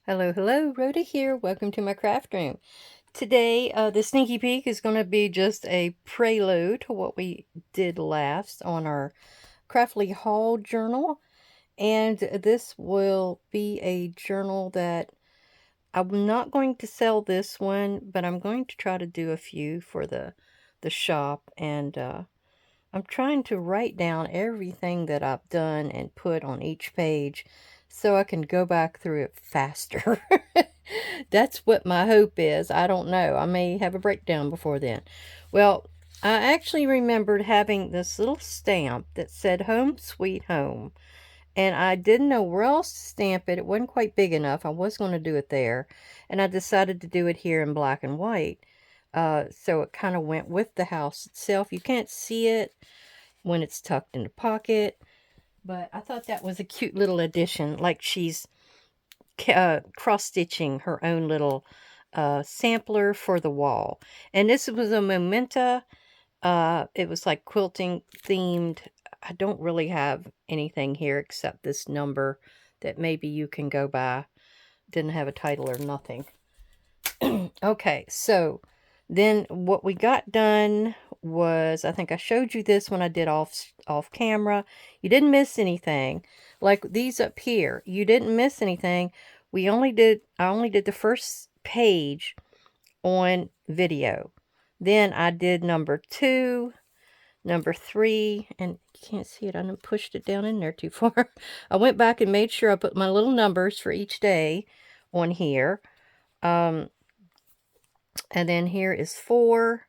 Hello, hello, Rhoda here. Welcome to my craft room. Today, the sneaky peek is going to be just a prelude to what we did last on our Craftly Haul journal. And this will be a journal that I'm not going to sell this one, but I'm going to try to do a few for the shop. And I'm trying to write down everything that I've done and put on each page so I can go back through it faster. That's what my hope is. I don't know. I may have a breakdown before then. Well, I actually remembered having this little stamp that said Home Sweet Home. And I didn't know where else to stamp it. It wasn't quite big enough. I was going to do it there. And I decided to do it here in black and white. So it kind of went with the house itself. You can't see it when it's tucked in the pocket. But I thought that was a cute little addition. Like she's cross-stitching her own little sampler for the wall. And this was a Memento. It was like quilting themed. I don't really have anything here except this number that maybe you can go by. Didn't have a title or nothing. Okay, so then what we got done was, I think I showed you this when I did off camera. You didn't miss anything. Like these up here, you didn't miss anything. I only did the first page on video. Then I did number 2, number 3, and you can't see it. I done pushed it down in there too far. I went back and made sure I put my little numbers for each day on here. And then here is 4.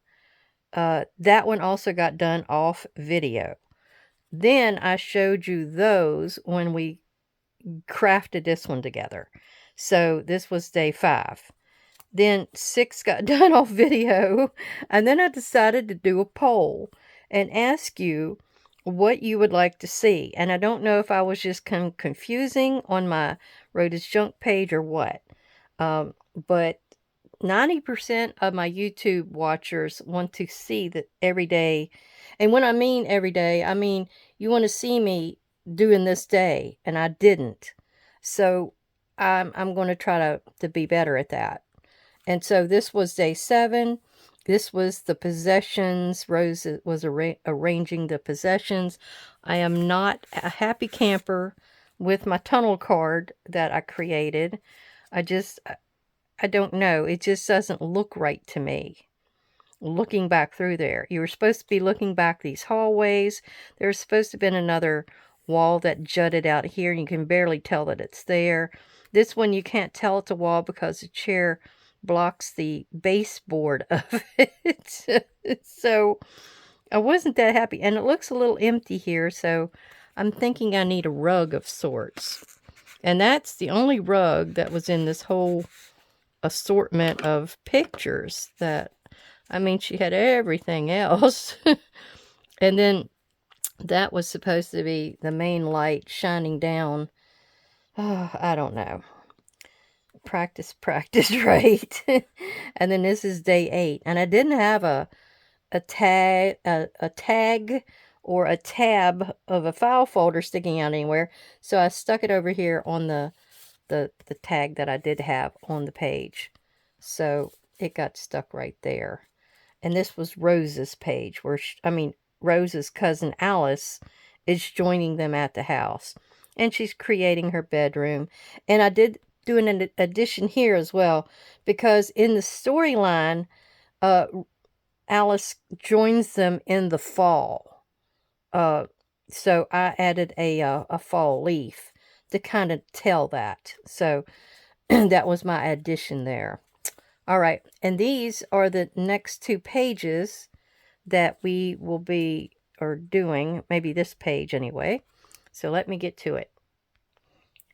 That one also got done off video. Then I showed you those when we crafted this one together. So this was day 5. Then 6 got done off video. And then I decided to do a poll and ask you what you would like to see. And I don't know if I was just confusing on my Rhoda's Junk page or what. But 90% of my YouTube watchers want to see that every day. And when I mean every day, I mean you want to see me doing this day, and I didn't. So I'm going to try to be better at that. And so this was day 7. This was the possessions. Rose was arranging the possessions. I am not a happy camper with my tunnel card that I created. I don't know. It just doesn't look right to me. Looking back through there. You were supposed to be looking back these hallways. There's supposed to have been another wall that jutted out here, and you can barely tell that it's there. This one you can't tell it's a wall because the chair blocks the baseboard of it. So I wasn't that happy. And it looks a little empty here, so I'm thinking I need a rug of sorts. And that's the only rug that was in this whole assortment of pictures that, I mean, she had everything else. And then that was supposed to be the main light shining down. Oh, I don't know. Practice, right? And then this is day 8. And I didn't have a tag or a tab of a file folder sticking out anywhere. So I stuck it over here on the tag that I did have on the page. So it got stuck right there. And this was Rose's page where, Rose's cousin Alice is joining them at the house. And she's creating her bedroom. And I did do an addition here as well, because in the storyline, Alice joins them in the fall. So I added a fall leaf to kind of tell that. So that was my addition there. All right, and these are the next 2 pages that we will be doing, maybe this page anyway. So let me get to it.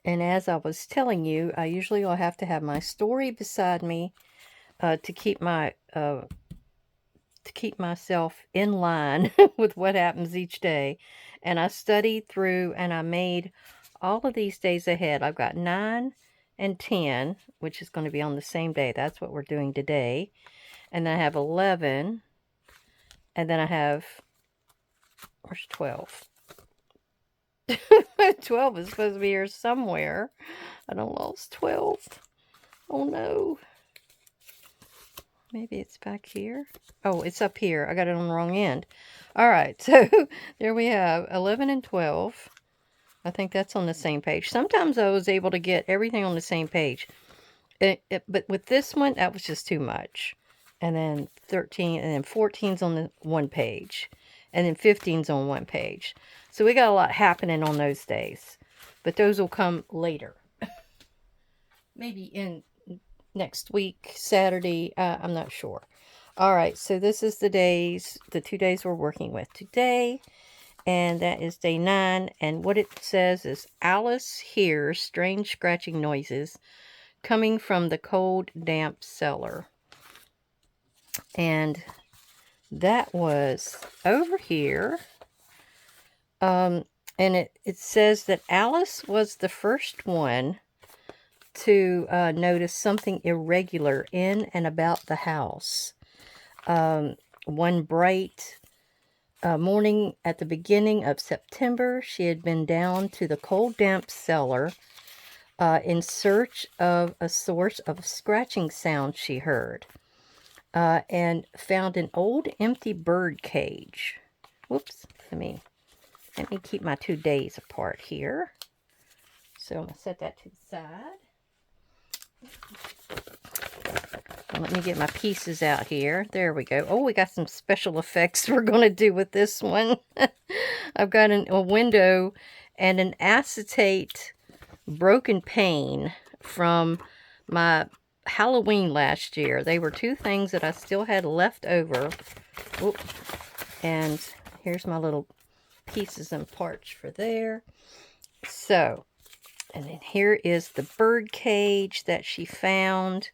And as I was telling you, I usually will have to have my story beside me to keep myself in line with what happens each day. And I studied through and I made all of these days ahead. I've got 9 and 10, which is going to be on the same day. That's what we're doing today. And then I have 11. And then I have, where's 12? 12 is supposed to be here somewhere. I don't lost 12. Oh no. Maybe it's back here. Oh, it's up here. I got it on the wrong end. All right, so there we have 11 and 12. I think that's on the same page. Sometimes I was able to get everything on the same page. But with this one, that was just too much. And then 13, and then 14's on the one page. And then 15's on one page. So we got a lot happening on those days. But those will come later. Maybe in next week, Saturday, I'm not sure. All right, so this is the 2 days we're working with today. And that is day 9. And what it says is, Alice hears strange scratching noises coming from the cold, damp cellar. And that was over here. And it says that Alice was the first one to notice something irregular in and about the house. One bright morning at the beginning of September, she had been down to the cold, damp cellar in search of a source of scratching sound she heard, and found an old empty bird cage. Whoops, let me keep my 2 days apart here. So I'm going to set that to the side. Let me get my pieces out here. There we go. Oh, we got some special effects we're going to do with this one. I've got a window and an acetate broken pane from my Halloween last year. They were 2 things that I still had left over. Oop. And here's my little pieces and parts for there. So, and then here is the bird cage that she found.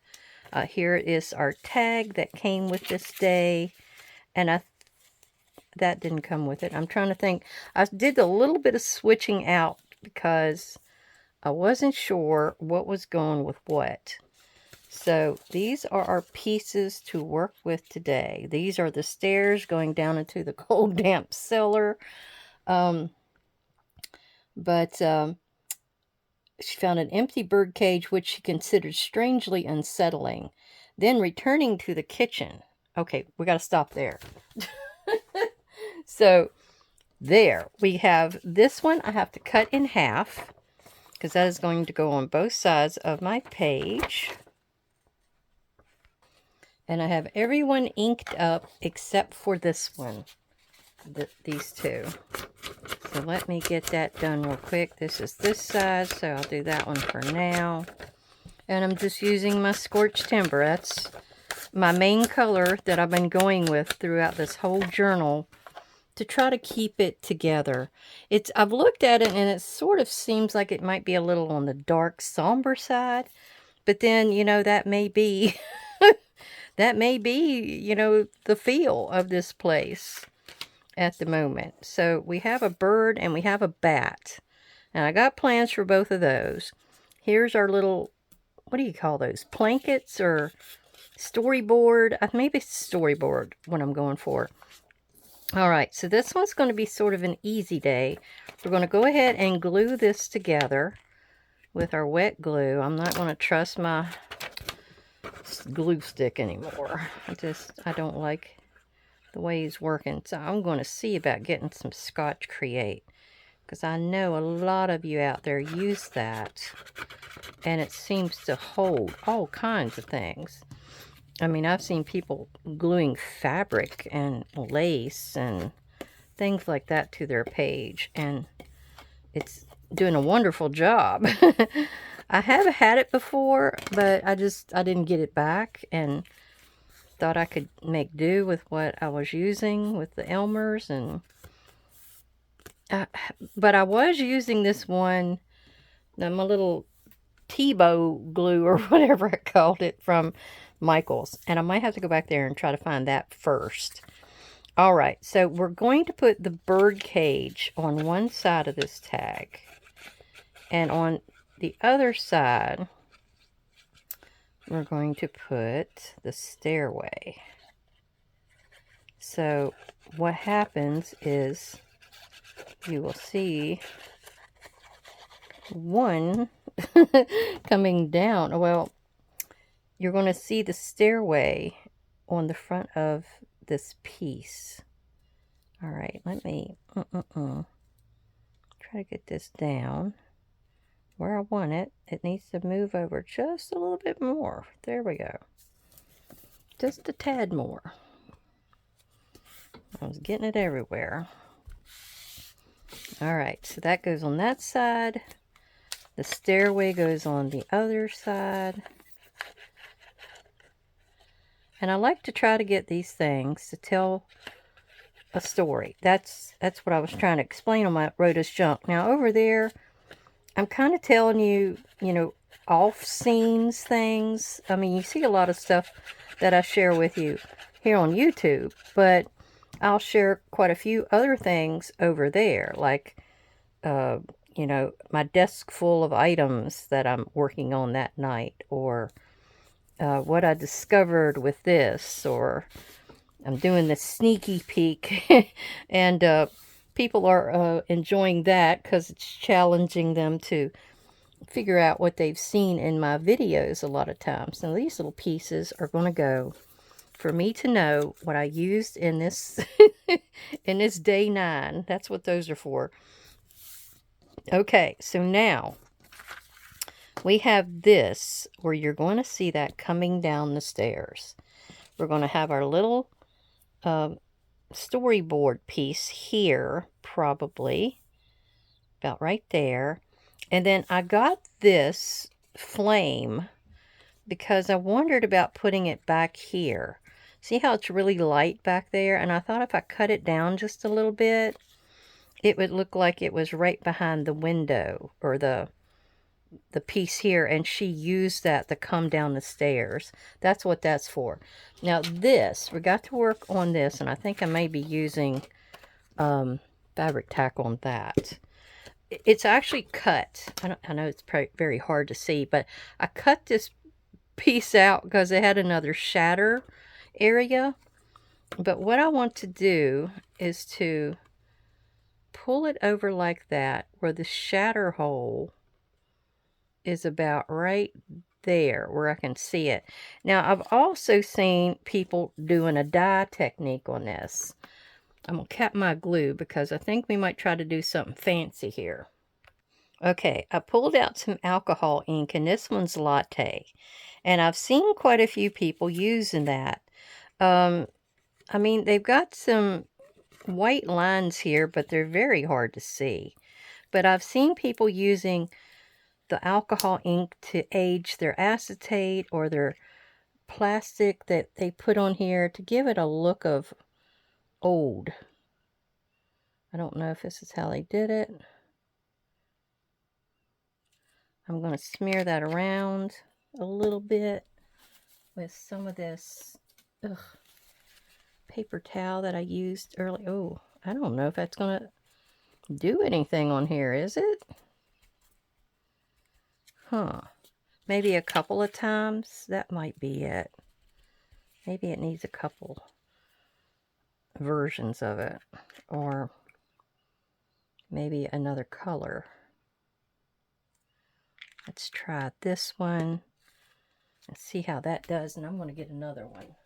Here is our tag that came with this day. And that didn't come with it. I'm trying to think. I did a little bit of switching out because I wasn't sure what was going with what. So these are our pieces to work with today. These are the stairs going down into the cold, damp cellar. She found an empty bird cage, which she considered strangely unsettling. Then returning to the kitchen. Okay, we got to stop there. So there, we have this one I have to cut in half, because that is going to go on both sides of my page. And I have everyone inked up except for this one. These 2. So let me get that done real quick. This is this side, so I'll do that one for now. And I'm just using my scorched timber. That's my main color that I've been going with throughout this whole journal to try to keep it together. I've looked at it and it sort of seems like it might be a little on the dark, somber side. But then, you know, that may be, you know, the feel of this place at the moment. So we have a bird and we have a bat. And I got plans for both of those. Here's our little, what do you call those? Blankets or storyboard? Maybe it's storyboard what I'm going for. All right, so this one's going to be sort of an easy day. We're going to go ahead and glue this together with our wet glue. I'm not going to trust my glue stick anymore. I don't like the way he's working. So I'm going to see about getting some Scotch Create, because I know a lot of you out there use that, and it seems to hold all kinds of things. I mean, I've seen people gluing fabric and lace and things like that to their page, and it's doing a wonderful job. I have had it before, but I didn't get it back, and thought I could make do with what I was using with the Elmer's. And but I was using this one, my little T-bow glue or whatever I called it, from Michael's, and I might have to go back there and try to find that first. All right, so we're going to put the bird cage on one side of this tag, and on the other side we're going to put the stairway. So what happens is you will see one coming down. Well, you're going to see the stairway on the front of this piece. All right, let me try to get this down where I want it. It needs to move over just a little bit more. There we go. Just a tad more. I was getting it everywhere. All right, so that goes on that side. The stairway goes on the other side. And I like to try to get these things to tell a story. That's what I was trying to explain on my Rhoda's Junk. Now over there, I'm kind of telling you, you know, off scenes things. I mean, you see a lot of stuff that I share with you here on YouTube, but I'll share quite a few other things over there, like, you know, my desk full of items that I'm working on that night, or what I discovered with this, or I'm doing the sneaky peek, and people are enjoying that because it's challenging them to figure out what they've seen in my videos a lot of times. Now, these little pieces are going to go for me to know what I used in this in this day 9. That's what those are for. Okay, so now we have this where you're going to see that coming down the stairs. We're going to have our little storyboard piece here, probably about right there. And then I got this flame because I wondered about putting it back here. See how it's really light back there? And I thought if I cut it down just a little bit, it would look like it was right behind the window, or the piece here, and she used that to come down the stairs. That's what that's for. Now this, we got to work on this, and I think I may be using fabric tack on that. It's actually cut. I know it's probably very hard to see, but I cut this piece out because it had another shatter area. But what I want to do is to pull it over like that, where the shatter hole is about right there where I can see it. Now, I've also seen people doing a dye technique on this. I'm going to cap my glue because I think we might try to do something fancy here. Okay, I pulled out some alcohol ink, and this one's Latte. And I've seen quite a few people using that. I mean, they've got some white lines here, but they're very hard to see. But I've seen people using the alcohol ink to age their acetate or their plastic that they put on here to give it a look of old. I don't know if this is how they did it. I'm going to smear that around a little bit with some of this paper towel that I used earlier. Oh, I don't know if that's going to do anything on here, is it? Huh. Maybe a couple of times. That might be it. Maybe it needs a couple versions of it. Or maybe another color. Let's try this one and see how that does. And I'm going to get another one.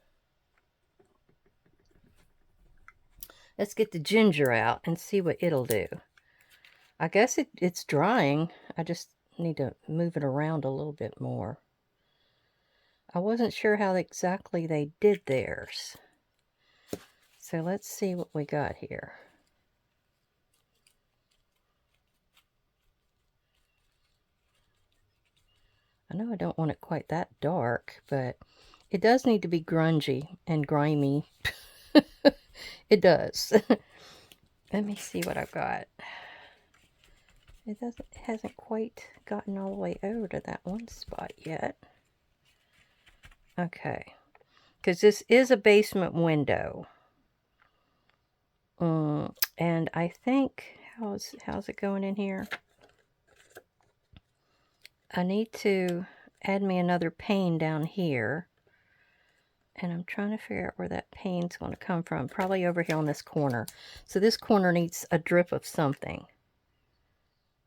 Let's get the ginger out and see what it'll do. I guess it's drying. I just need to move it around a little bit more. I wasn't sure how exactly they did theirs. So let's see what we got here. I know I don't want it quite that dark, but it does need to be grungy and grimy. It does. Let me see what I've got. It hasn't quite gotten all the way over to that one spot yet. Okay. Because this is a basement window. And I think, how's it going in here? I need to add me another pane down here. And I'm trying to figure out where that pane's going to come from. Probably over here on this corner. So this corner needs a drip of something.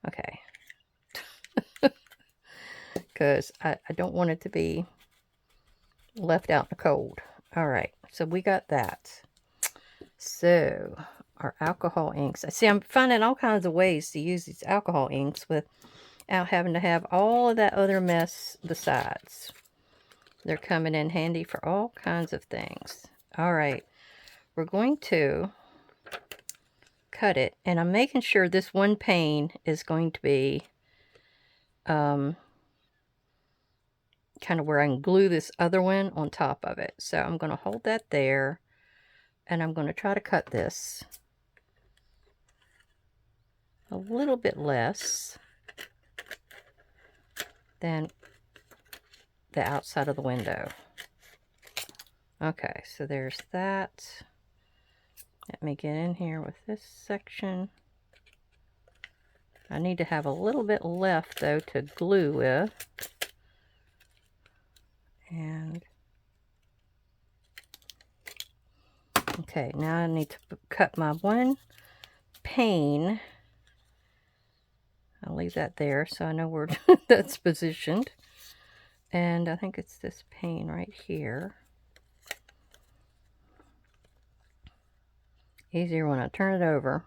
Okay. Because I don't want it to be left out in the cold. All right, so we got that. So our alcohol inks. I see I'm finding all kinds of ways to use these alcohol inks without having to have all of that other mess besides. They're coming in handy for all kinds of things. All right, we're going to cut it, and I'm making sure this one pane is going to be kind of where I can glue this other one on top of it. So I'm going to hold that there, and I'm going to try to cut this a little bit less than the outside of the window. Okay, so there's that. Let me get in here with this section. I need to have a little bit left, though, to glue with. And okay, now I need to cut my one pane. I'll leave that there so I know where that's positioned. And I think it's this pane right here. Easier when I turn it over.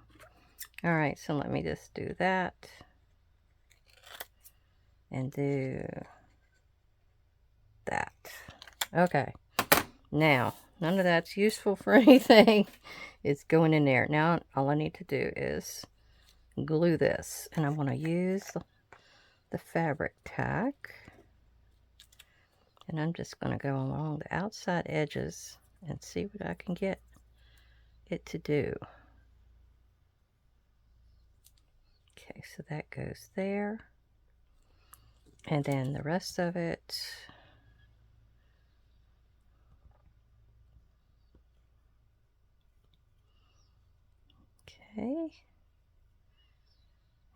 All right, so let me just do that. And do that. Okay. Now, none of that's useful for anything. It's going in there. Now, all I need to do is glue this. And I'm going to use the fabric tack. And I'm just going to go along the outside edges and see what I can get it to do. Okay, so that goes there. And then the rest of it. Okay.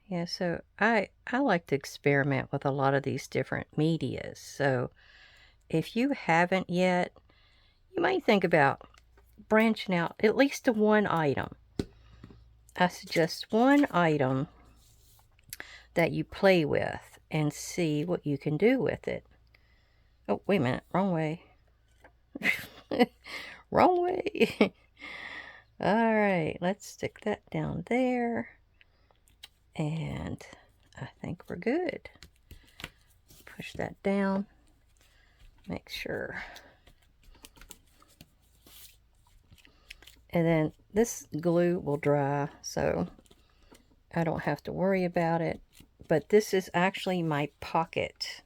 Yeah, so I like to experiment with a lot of these different medias. So if you haven't yet, you might think about branching out at least to one item. I suggest one item that you play with and see what you can do with it. Oh, wait a minute. Wrong way. Wrong way. All right, let's stick that down there. And I think we're good. Push that down. Make sure. And then this glue will dry, so I don't have to worry about it. But this is actually my pocket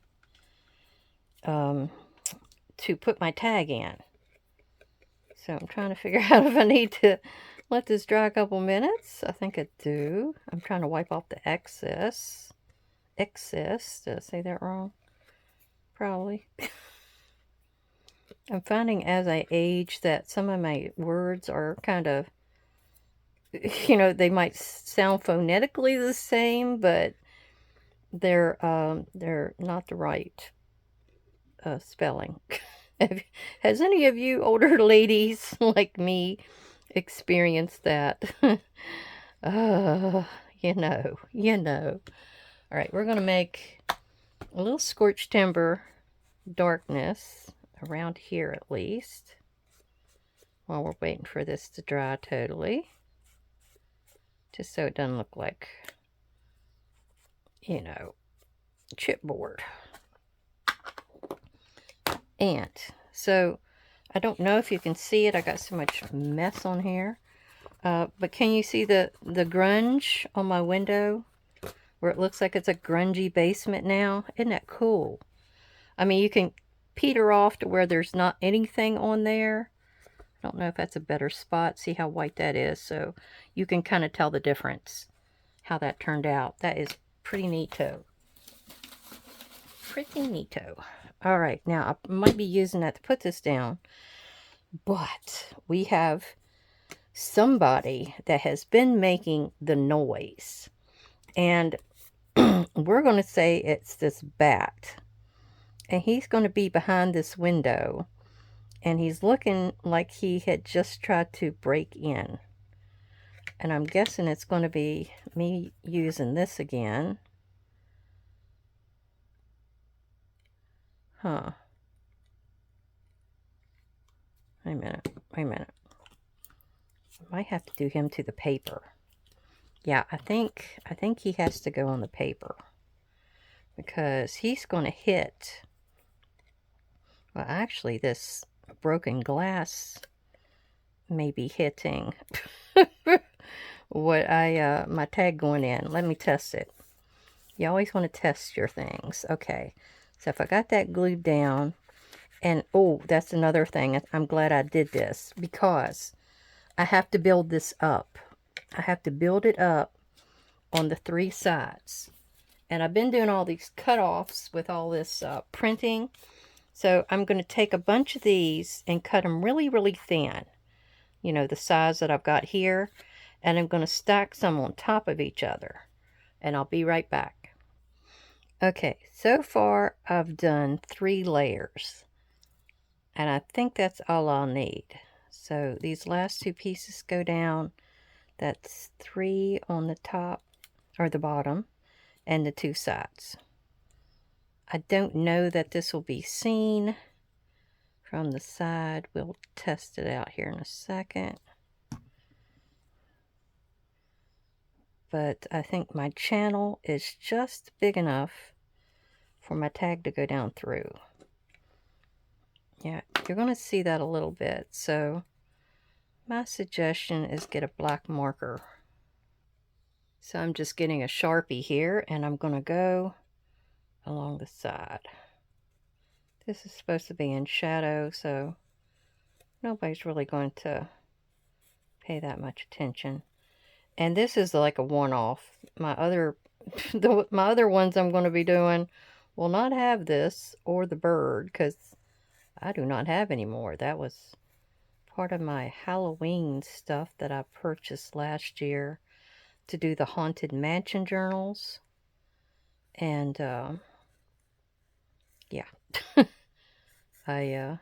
to put my tag in. So I'm trying to figure out if I need to let this dry a couple minutes. I think I do. I'm trying to wipe off the excess. Did I say that wrong? Probably. I'm finding as I age that some of my words are kind of, you know, they might sound phonetically the same, but they're not the right spelling. Has any of you older ladies like me experienced that? You know. All right, we're going to make a little scorched timber darkness around here at least while we're waiting for this to dry totally. Just so it doesn't look like, you know, chipboard. And so I don't know if you can see it. I got so much mess on here. But can you see the grunge on my window? Where it looks like it's a grungy basement now. Isn't that cool? I mean, you can peter off to where there's not anything on there. I don't know if that's a better spot. See how white that is. So you can kind of tell the difference. How that turned out. That is pretty neato. Pretty neato. All right. Now, I might be using that to put this down. But we have somebody that has been making the noise. And we're going to say it's this bat. And he's going to be behind this window. And he's looking like he had just tried to break in. And I'm guessing it's going to be me using this again. Huh. Wait a minute. Wait a minute. I might have to do him to the paper. Yeah, I think he has to go on the paper. Because he's going to hit... Well, actually, this broken glass may be hitting what my tag going in. Let me test it. You always want to test your things. Okay, so if I got that glued down, and oh, that's another thing. I'm glad I did this because I have to build this up. I have to build it up on the 3 sides. And I've been doing all these cut-offs with all this printing. So I'm going to take a bunch of these and cut them really, really thin. You know, the size that I've got here. And I'm going to stack some on top of each other. And I'll be right back. Okay, so far I've done 3 layers. And I think that's all I'll need. So these last 2 pieces go down. That's 3 on the top, or the bottom, and the 2 sides. I don't know that this will be seen from the side. We'll test it out here in a second. But I think my channel is just big enough for my tag to go down through. Yeah, you're going to see that a little bit. So my suggestion is get a black marker. So I'm just getting a Sharpie here, and I'm going to go along the side. This is supposed to be in shadow, so nobody's really going to pay that much attention. And this is like a one-off. My other ones I'm going to be doing will not have this or the bird, because I do not have any more. That was part of my Halloween stuff that I purchased last year to do the Haunted Mansion journals. And yeah. I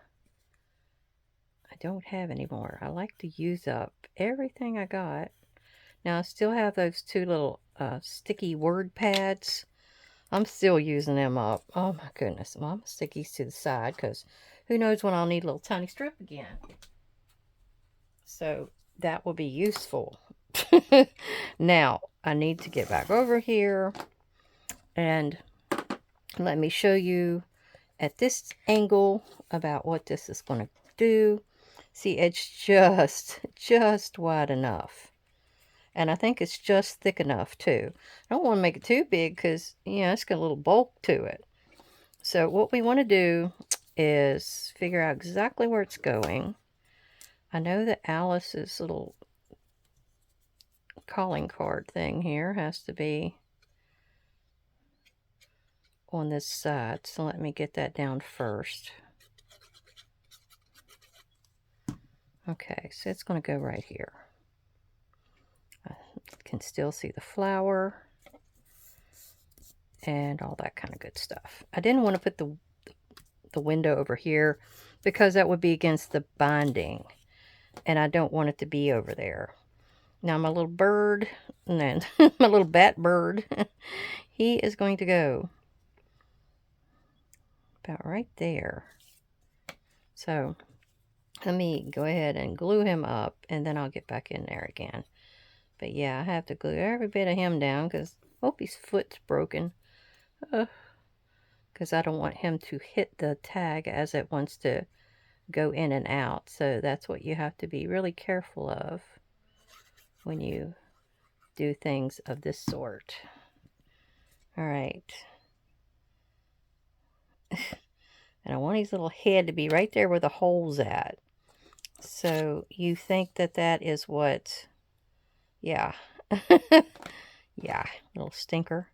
don't have any more. I like to use up everything I got. Now I still have those 2 little sticky word pads. I'm still using them up. Oh my goodness. Well, I'm gonna stick these to the side because who knows when I'll need a little tiny strip again. So that will be useful. Now I need to get back over here and let me show you at this angle about what this is going to do. See, it's just wide enough. And I think it's just thick enough too. I don't want to make it too big because, you know, it's got a little bulk to it. So what we want to do is figure out exactly where it's going. I know that Alice's little calling card thing here has to be on this side. So let me get that down first. Okay, so it's going to go right here. I can still see the flower and all that kind of good stuff. I didn't want to put the window over here because that would be against the binding, and I don't want it to be over there. Now my little bird, and then my little bat bird, he is going to go about right there. So let me go ahead and glue him up, and then I'll get back in there again. But yeah, I have to glue every bit of him down because I hope his foot's broken. Because I don't want him to hit the tag as it wants to go in and out. So that's what you have to be really careful of when you do things of this sort. All right. And I want his little head to be right there where the hole's at. So you think that that is what... Yeah. Yeah, little stinker.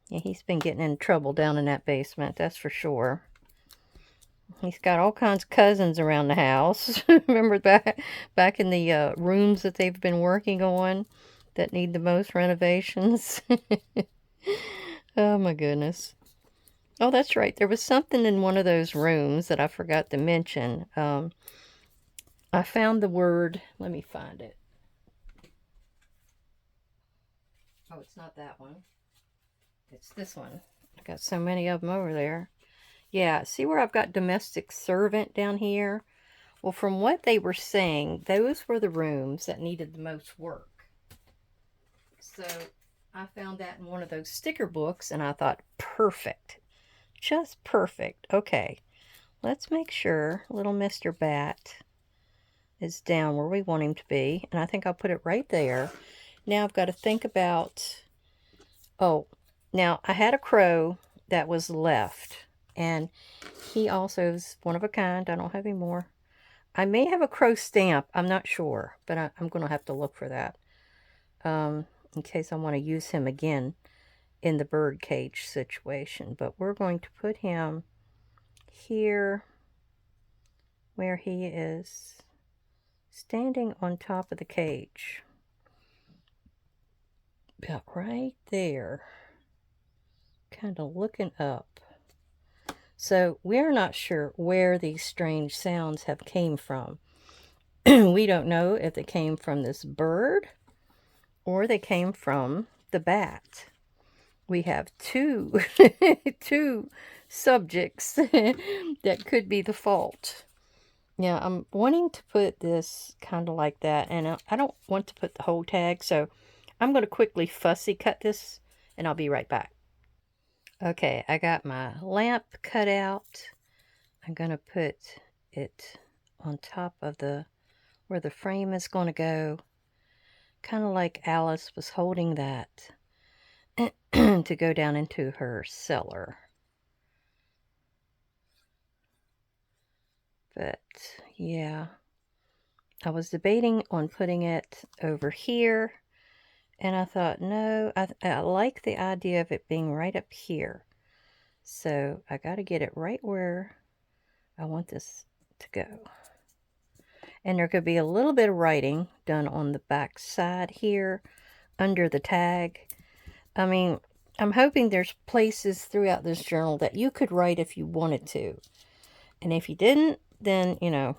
Yeah, he's been getting in trouble down in that basement, that's for sure. He's got all kinds of cousins around the house. Remember back in the rooms that they've been working on that need the most renovations? Oh my goodness. Oh, that's right. There was something in one of those rooms that I forgot to mention. I found the word. Let me find it. Oh, it's not that one. It's this one. I got so many of them over there. Yeah, see where I've got domestic servant down here? Well, from what they were saying, those were the rooms that needed the most work. So I found that in one of those sticker books, and I thought, perfect. Just perfect. Okay, let's make sure little Mr. Bat is down where we want him to be. And I think I'll put it right there. Now I've got to think about... Oh, now I had a crow that was left. And he also is one of a kind. I don't have any more. I may have a crow stamp. I'm not sure. But I'm going to have to look for that. In case I want to use him again in the bird cage situation. But we're going to put him here where he is standing on top of the cage. About right there. Kind of looking up. So we're not sure where these strange sounds have came from. We don't know if they came from this bird or they came from the bat. We have two subjects that could be the fault. Now, I'm wanting to put this kind of like that, and I don't want to put the whole tag, so I'm going to quickly fussy cut this, and I'll be right back. Okay, I got my lamp cut out. I'm going to put it on top of where the frame is going to go, kind of like Alice was holding that to go down into her cellar. But yeah, I was debating on putting it over here, and I thought, no, I like the idea of it being right up here. So I got to get it right where I want this to go. And there could be a little bit of writing done on the back side here under the tag. I mean, I'm hoping there's places throughout this journal that you could write if you wanted to. And if you didn't, then, you know,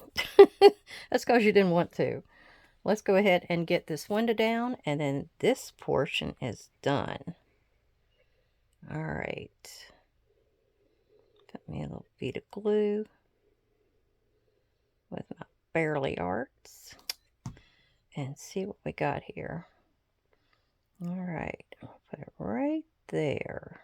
that's because you didn't want to. Let's go ahead and get this window down, and then this portion is done. All right. Got me a little bead of glue with my Bearly Arts and see what we got here. All right, I'll put it right there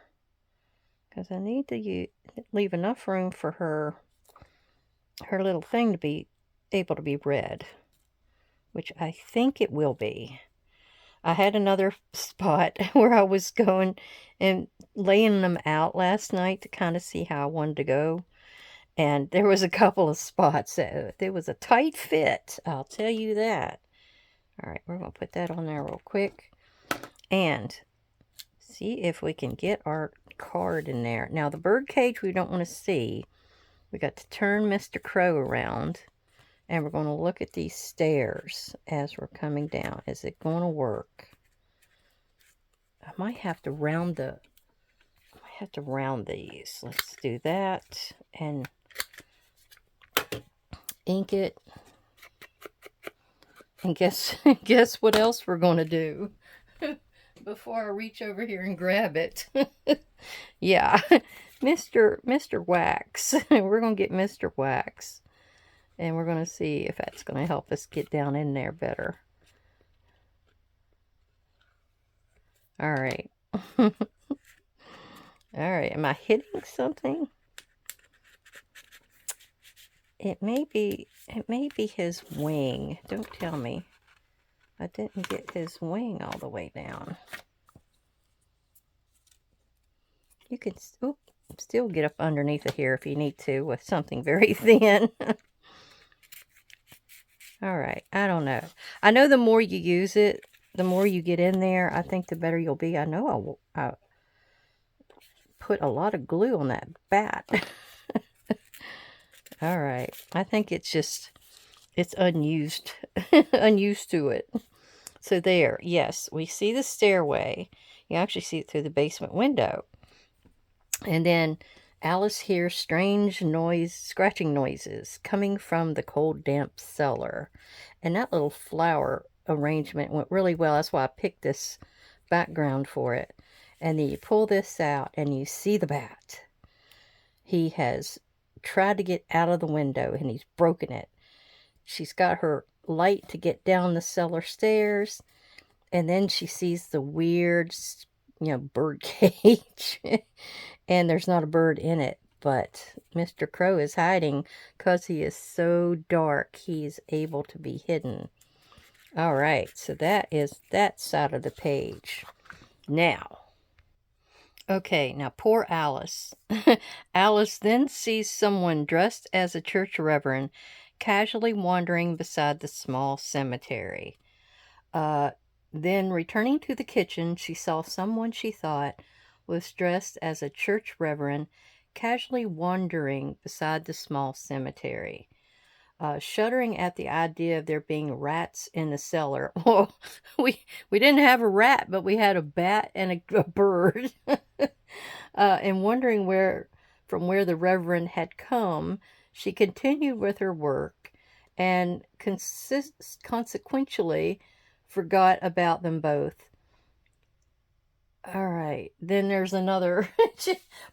because I need to leave enough room for her little thing to be able to be read, which I think it will be. I had another spot where I was going and laying them out last night to kind of see how I wanted to go. And there was a couple of spots. There was a tight fit, I'll tell you that. All right, we're going to put that on there real quick. And see if we can get our card in there. Now, the bird cage we don't want to see. We got to turn Mr. Crow around. And we're going to look at these stairs as we're coming down. Is it going to work? I might have to round these. Let's do that. And ink it. And guess what else we're going to do before I reach over here and grab it. Yeah, Mr. Wax. We're going to get Mr. Wax. And we're going to see if that's going to help us get down in there better. All right. All right, am I hitting something? It may be his wing. Don't tell me I didn't get his wing all the way down. You can still get up underneath of here if you need to with something very thin. All right, I don't know. I know the more you use it, the more you get in there, I think the better you'll be. I know I put a lot of glue on that bat. All right, I think it's unused, unused to it. So there, yes, we see the stairway. You actually see it through the basement window. And then Alice hears strange scratching noises coming from the cold, damp cellar. And that little flower arrangement went really well. That's why I picked this background for it. And then you pull this out and you see the bat. He has tried to get out of the window and he's broken it. she's got her light to get down the cellar stairs, and then she sees the weird, bird cage, and there's not a bird in it, but Mr. Crow is hiding because he is so dark, he's able to be hidden. All right, so that is that side of the page. Now, okay, now poor Alice. Alice then sees someone dressed as a church reverend casually wandering beside the small cemetery. Then, returning to the kitchen, she saw someone she thought was dressed as a church reverend casually wandering beside the small cemetery. Shuddering at the idea of there being rats in the cellar. Well, we didn't have a rat, but we had a bat and a bird. And wondering from where the reverend had come, she continued with her work and consequentially forgot about them both. All right, then there's another.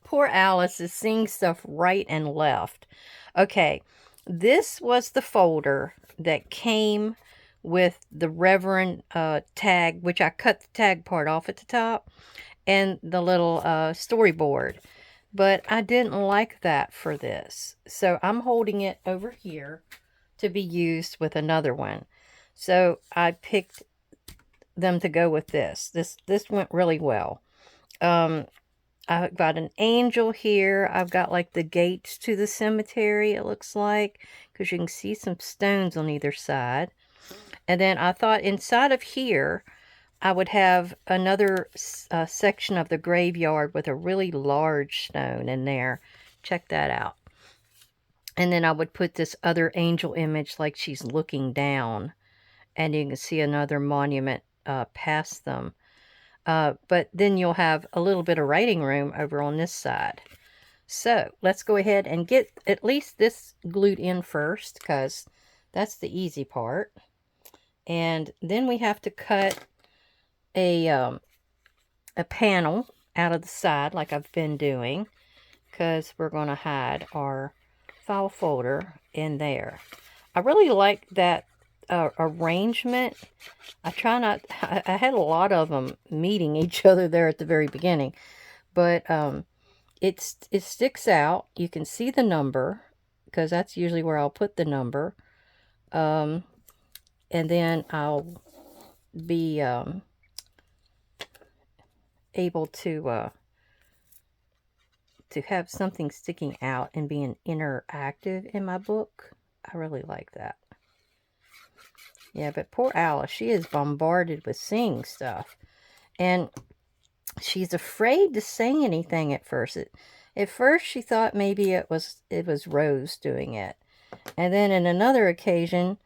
Poor Alice is seeing stuff right and left. Okay, this was the folder that came with the Reverend tag, which I cut the tag part off at the top, and the little storyboard. But I didn't like that for this, so I'm holding it over here to be used with another one. So I picked them to go with this. This went really well. I've got an angel here. I've got like the gates to the cemetery, it looks like, because you can see some stones on either side. And then I thought inside of here, I would have another section of the graveyard with a really large stone in there. Check that out. And then I would put this other angel image like she's looking down. And you can see another monument past them. But then you'll have a little bit of writing room over on this side. So let's go ahead and get at least this glued in first, because that's the easy part. And then we have to cut a panel out of the side like I've been doing, because we're going to hide our file folder in there. I really like that arrangement. I try not, I had a lot of them meeting each other there at the very beginning, but it sticks out. You can see the number, because that's usually where I'll put the number, and then I'll be able to have something sticking out and being interactive in my book. I really like that. Yeah, but poor Alice, she is bombarded with seeing stuff. And she's afraid to say anything at first. At first, she thought maybe it was Rose doing it. And then in another occasion,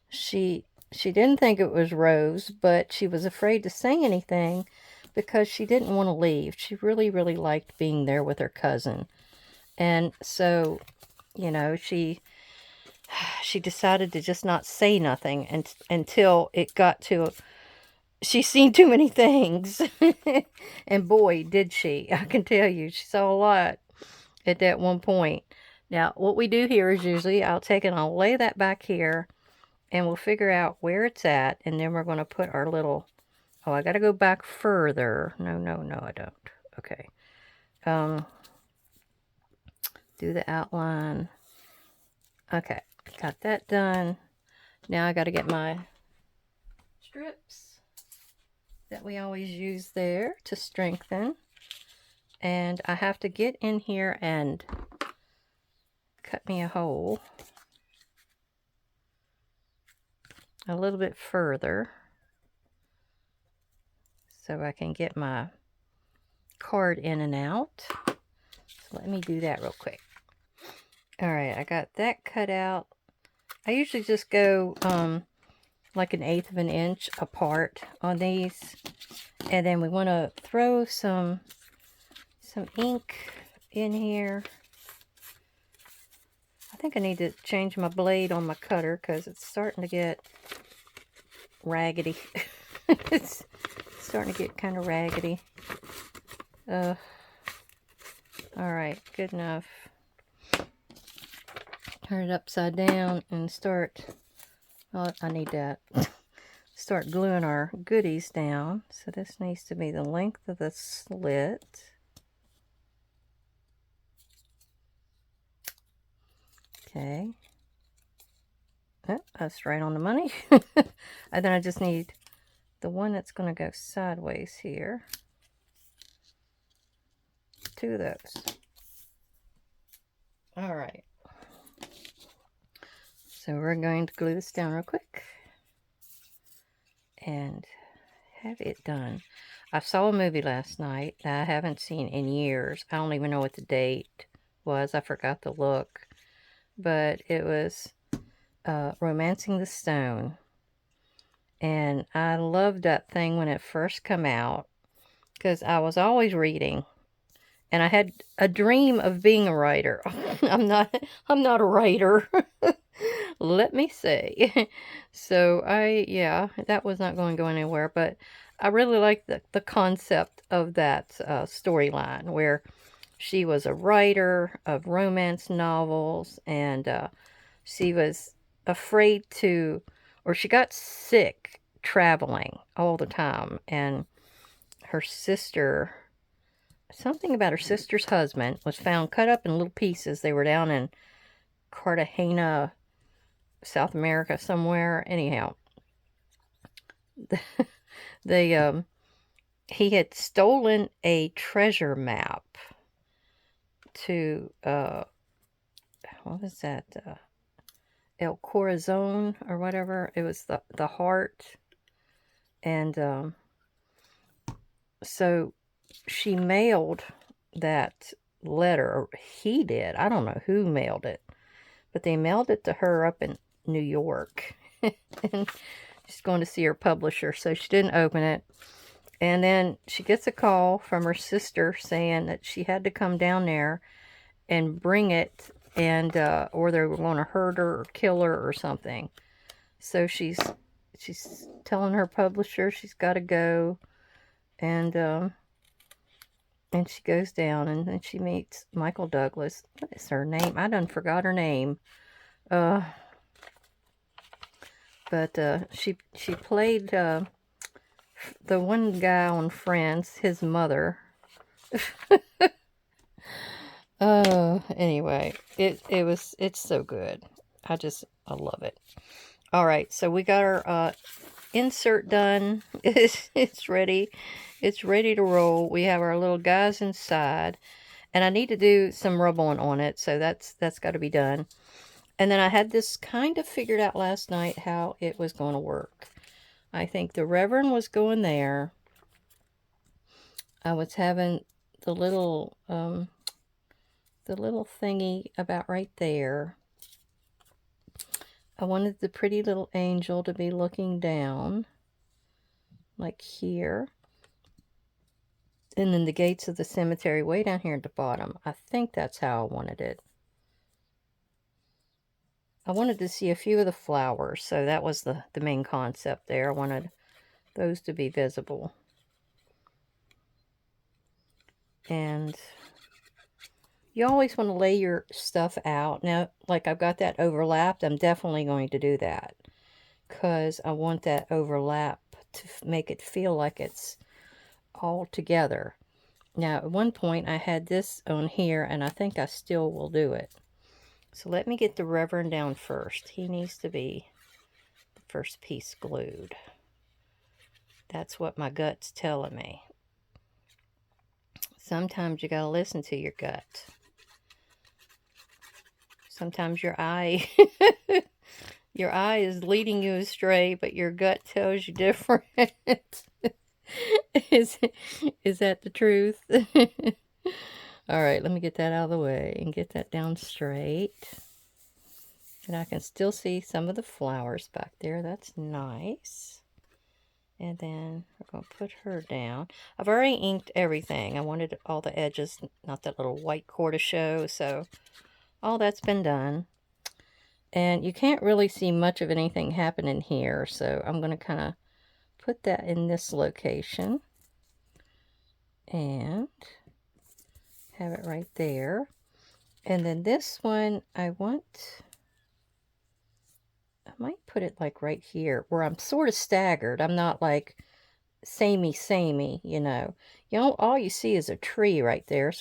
she didn't think it was Rose, but she was afraid to say anything because she didn't want to leave. She really, really liked being there with her cousin. And so, she decided to just not say nothing until it got to, she's seen too many things. And boy, did she. I can tell you, she saw a lot at that one point. Now, what we do here is usually I'll take and I'll lay that back here, and we'll figure out where it's at, and then we're going to put our little, oh, I got to go back further. No, I don't. Okay. Do the outline. Okay. Got that done. Now I got to get my strips that we always use there to strengthen. And I have to get in here and cut me a hole a little bit further so I can get my card in and out. So let me do that real quick. All right, I got that cut out. I usually just go like 1/8 of an inch apart on these. And then we want to throw some ink in here. I think I need to change my blade on my cutter because it's starting to get raggedy. It's starting to get kind of raggedy. All right, good enough. Turn it upside down and start Oh, I need that. Start gluing our goodies down. So this needs to be the length of the slit. Okay. Oh, that's right on the money. And then I just need the one that's going to go sideways here. 2 of those. All right. So we're going to glue this down real quick and have it done. I saw a movie last night that I haven't seen in years. I don't even know what the date was. I forgot the look. But it was Romancing the Stone. And I loved that thing when it first came out because I was always reading. And I had a dream of being a writer. I'm not a writer. Let me say. So yeah, that was not going to go anywhere, but I really liked the concept of that storyline where she was a writer of romance novels, and she was afraid to, or she got sick traveling all the time, and her sister, something about her sister's husband, was found cut up in little pieces. They were down in Cartagena, South America somewhere. Anyhow, he had stolen a treasure map to what was that, El Corazon or whatever. It was the heart. And so she mailed that letter, or he did. I don't know who mailed it, but they mailed it to her up in New York. And she's going to see her publisher, so she didn't open it. And then she gets a call from her sister saying that she had to come down there and bring it, and or they were going to hurt her or kill her or something. So she's telling her publisher she's got to go, and she goes down, and then she meets Michael Douglas. What is her name? I done forgot her name. But she played the one guy on Friends, his mother. Anyway, it's so good. I love it. All right, so we got our insert done. It's ready. It's ready to roll. We have our little guys inside, and I need to do some rub-on on it, so that's got to be done. And then I had this kind of figured out last night how it was going to work. I think the Reverend was going there. I was having the little thingy about right there. I wanted the pretty little angel to be looking down, like here. And then the gates of the cemetery way down here at the bottom. I think that's how I wanted it. I wanted to see a few of the flowers, so that was the main concept there. I wanted those to be visible. And you always want to lay your stuff out. Now, like I've got that overlapped, I'm definitely going to do that, because I want that overlap to make it feel like it's all together. Now, at one point, I had this on here, and I think I still will do it. So let me get the Reverend down first. He needs to be the first piece glued. That's what my gut's telling me. Sometimes you gotta listen to your gut. Sometimes your eye your eye is leading you astray, but your gut tells you different. Is that the truth? All right, let me get that out of the way and get that down straight. And I can still see some of the flowers back there. That's nice. And then we're going to put her down. I've already inked everything. I wanted all the edges, not that little white core to show. So all that's been done. And you can't really see much of anything happening here. So I'm going to kind of put that in this location. And have it right there. And then this one, I want... might put it like right here where I'm sort of staggered. I'm not like samey, you know. You know, all you see is a tree right there.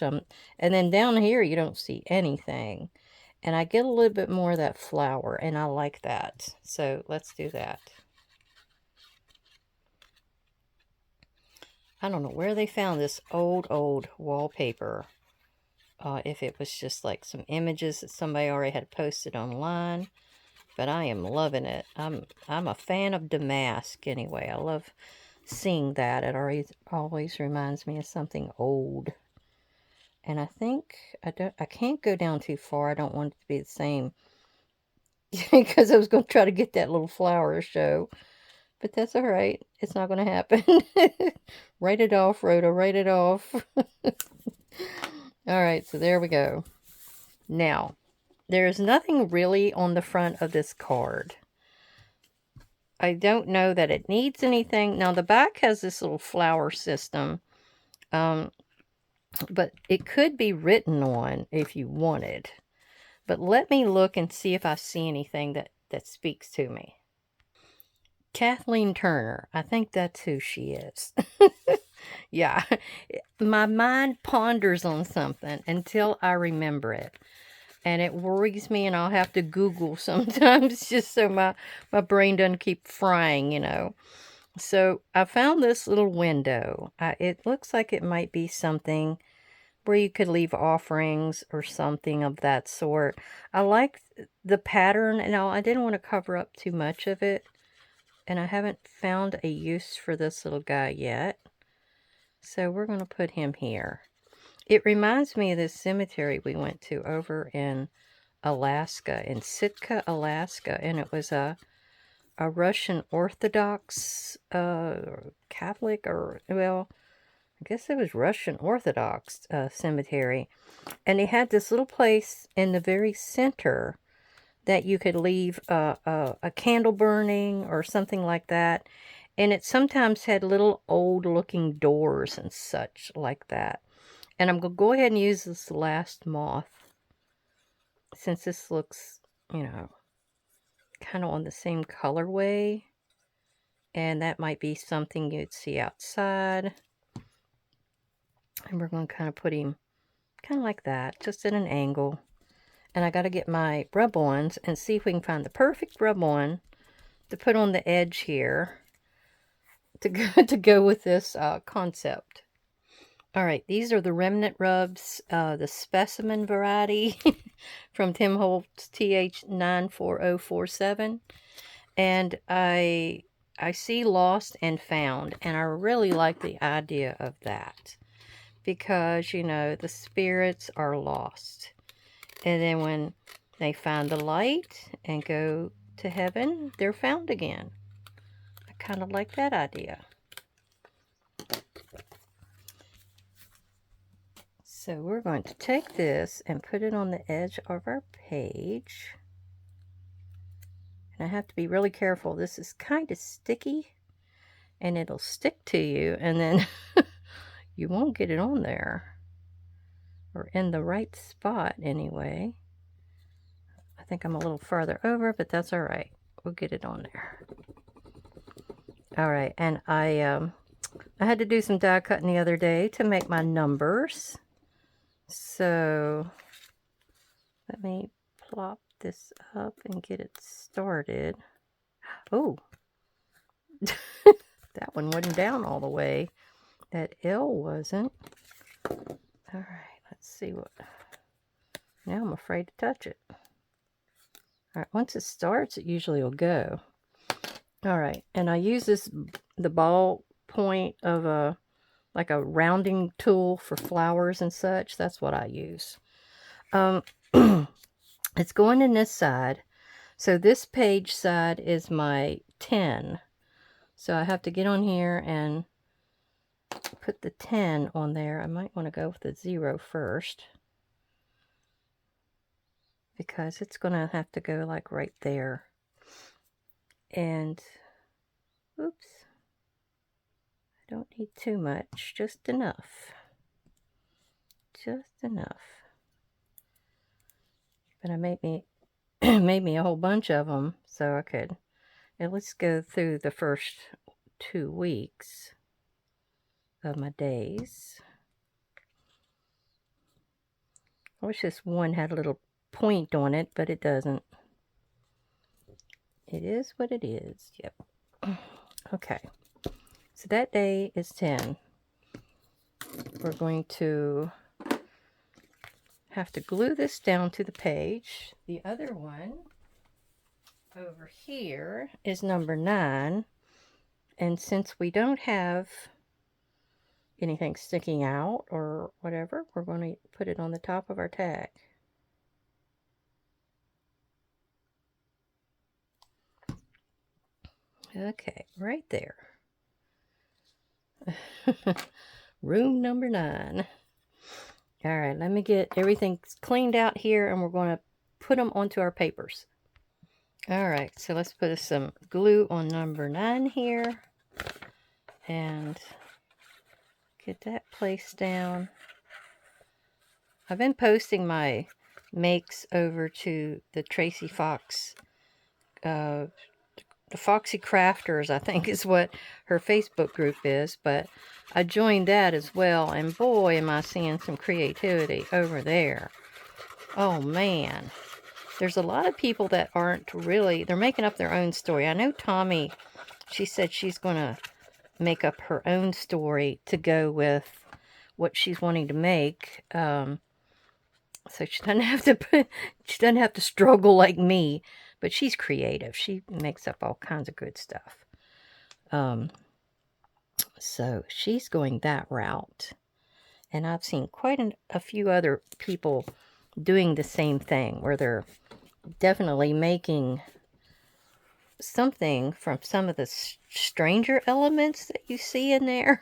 And then down here you don't see anything. And I get a little bit more of that flower, and I like that. So let's do that. I don't know where they found this old wallpaper. If it was just like some images that somebody already had posted online. But I am loving it. I'm a fan of Damask anyway. I love seeing that. It always reminds me of something old. And I think I can't go down too far. I don't want it to be the same because I was going to try to get that little flower to show. But that's all right. It's not going to happen. Write it off, Rhoda. Write it off. All right, so there we go. Now, there is nothing really on the front of this card. I don't know that it needs anything. Now, the back has this little flower system. But it could be written on if you wanted. But let me look and see if I see anything that speaks to me. Kathleen Turner. I think that's who she is. Yeah. My mind ponders on something until I remember it. And it worries me, and I'll have to Google sometimes just so my brain doesn't keep frying, you know. So I found this little window. It looks like it might be something where you could leave offerings or something of that sort. I like the pattern, and I didn't want to cover up too much of it. And I haven't found a use for this little guy yet. So we're going to put him here. It reminds me of this cemetery we went to over in Alaska, in Sitka, Alaska. And it was a Russian Orthodox Catholic, or, well, I guess it was Russian Orthodox cemetery. And they had this little place in the very center that you could leave a candle burning or something like that. And it sometimes had little old looking doors and such like that. And I'm going to go ahead and use this last moth, since this looks, you know, kind of on the same colorway. And that might be something you'd see outside. And we're going to kind of put him kind of like that, just at an angle. And I got to get my rub-ons and see if we can find the perfect rub-on to put on the edge here to go with this concept. All right, these are the remnant rubs, the specimen variety from Tim Holtz TH94047. And I see lost and found, and I really like the idea of that because, you know, the spirits are lost. And then when they find the light and go to heaven, they're found again. I kind of like that idea. So we're going to take this and put it on the edge of our page. And I have to be really careful. This is kind of sticky, and it'll stick to you, and then you won't get it on there. Or in the right spot, anyway. I think I'm a little farther over, but that's all right. We'll get it on there. All right, and I had to do some die cutting the other day to make my numbers. So let me plop this up and get it started. Oh, that one wasn't down all the way. That L wasn't. All right, let's see what. Now I'm afraid to touch it. All right, once it starts, it usually will go. All right, and I use the ball point of like a rounding tool for flowers and such. That's what I use. It's going in this side. So this page side is my 10. So I have to get on here and put the 10 on there. I might want to go with the 0 first, because it's going to have to go like right there. And, oops, I don't need too much, just enough. Just enough. But I may made me a whole bunch of them so I could at least go through the first 2 weeks of my days. I wish this one had a little point on it, but it doesn't. It is what it is. Yep. Okay. So that day is 10. We're going to have to glue this down to the page. The other one over here is number 9. And since we don't have anything sticking out or whatever, we're going to put it on the top of our tag. Okay, right there. Room number 9. All right, let me get everything cleaned out here and we're going to put them onto our papers. All right, so let's put some glue on number 9 here and get that placed down. I've been posting my makes over to the Tracy Fox, the Foxy Crafters, I think is what her Facebook group is, but I joined that as well, and boy, am I seeing some creativity over there. Oh, man. There's a lot of people that aren't really, they're making up their own story. I know Tommy, she said she's going to make up her own story to go with what she's wanting to make. So she doesn't have to she doesn't have to struggle like me, but she's creative. She makes up all kinds of good stuff. So she's going that route. And I've seen quite a few other people doing the same thing, where they're definitely making something from some of the stranger elements that you see in there.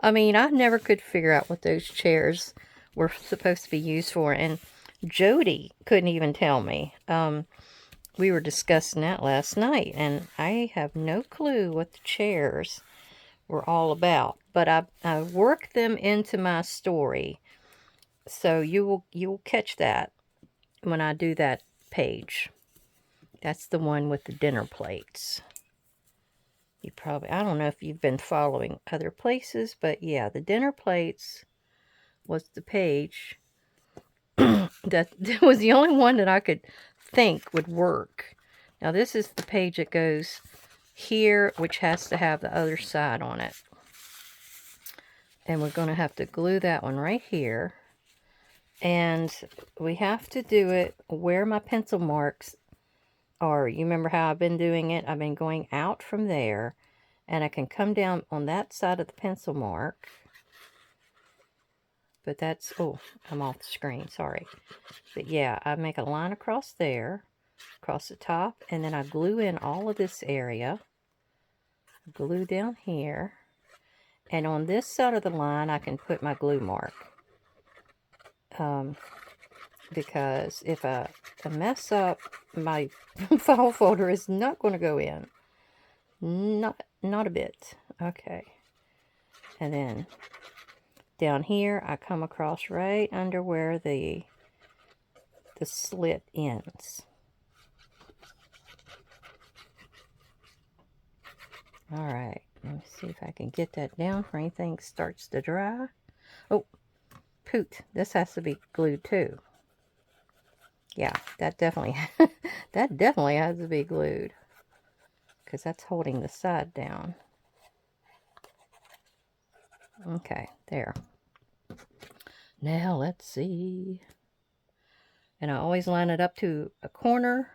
I mean, I never could figure out what those chairs were supposed to be used for, and Jody couldn't even tell me. We were discussing that last night, and I have no clue what the chairs were all about, but I worked them into my story, so you will catch that when I do that page. That's the one with the dinner plates. You probably, I don't know if you've been following other places, but yeah, the dinner plates was the page that was the only one that I could think would work. Now this is the page that goes here, which has to have the other side on it. And we're going to have to glue that one right here. And we have to do it where my pencil marks are. You remember how I've been doing it? I've been going out from there. And I can come down on that side of the pencil mark. But that's, oh, I'm off the screen, sorry. But yeah, I make a line across there, across the top, and then I glue in all of this area. Glue down here. And on this side of the line, I can put my glue mark. Because if I mess up, my file folder is not going to go in. Not a bit. Okay. And then down here, I come across right under where the slit ends. All right. Let me see if I can get that down before anything starts to dry. Oh, poot. This has to be glued too. Yeah, that definitely has to be glued, because that's holding the side down. Okay, there. Now let's see. And I always line it up to a corner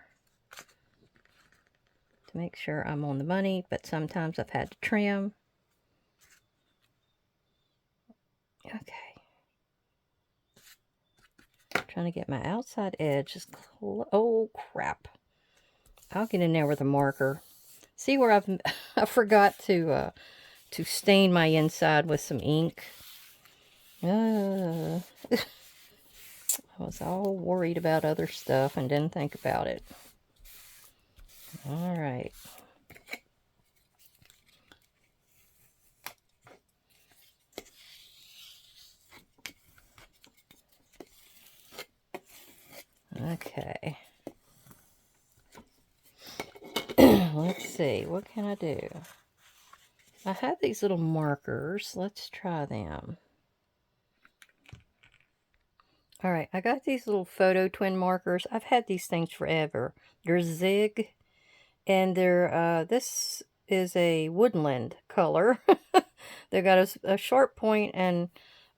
to make sure I'm on the money, but sometimes I've had to trim. Okay. Trying to get my outside edge. Oh, crap. I'll get in there with a marker. See where I forgot to stain my inside with some ink. I was all worried about other stuff and didn't think about it. All right. Okay. let's see. What can I do? I have these little markers. Let's try them. All right, I got these little photo twin markers. I've had these things forever. They're Zig, and they're, this is a woodland color. They've got a short point and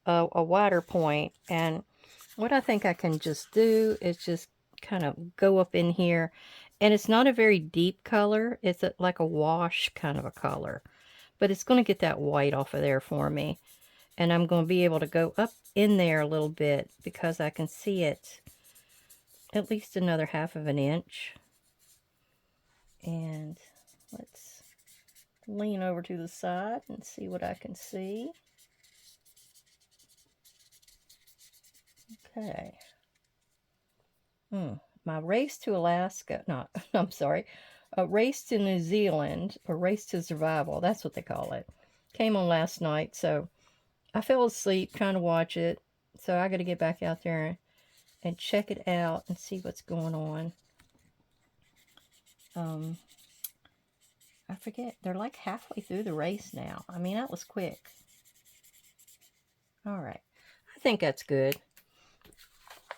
a wider point, and what I think I can just do is just kind of go up in here, and it's not a very deep color. It's like a wash kind of a color, but it's going to get that white off of there for me. And I'm going to be able to go up in there a little bit because I can see it at least another 1/2 inch. And let's lean over to the side and see what I can see. Okay. My Race to Alaska, no, I'm sorry, a Race to New Zealand, or Race to Survival, that's what they call it, came on last night, so I fell asleep trying to watch it, so I got to get back out there and check it out and see what's going on. I forget, they're like halfway through the race now. I mean, that was quick. All right, I think that's good.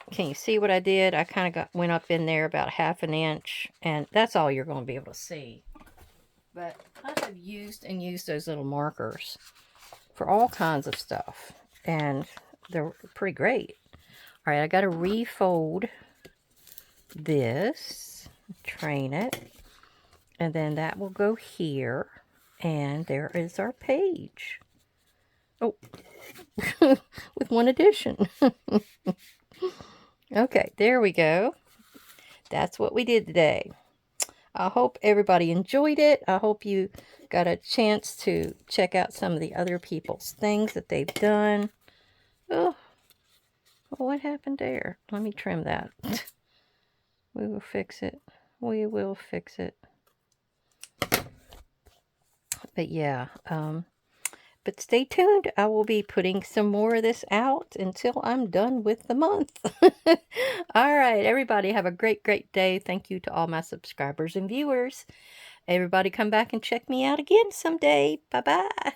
Can you see what I did? I kind of went up in there about 1/2 inch, and that's all you're going to be able to see. But I have used those little markers for all kinds of stuff, and they're pretty great. All right, I got to refold this, train it, and then that will go here, and there is our page. Oh, with one addition. Okay, there we go. That's what we did today. I hope everybody enjoyed it. I hope you got a chance to check out some of the other people's things that they've done. Oh, what happened there? Let me trim that. We will fix it. We will fix it. But yeah, but stay tuned. I will be putting some more of this out until I'm done with the month. All right, everybody have a great, great day. Thank you to all my subscribers and viewers. Everybody come back and check me out again someday. Bye-bye.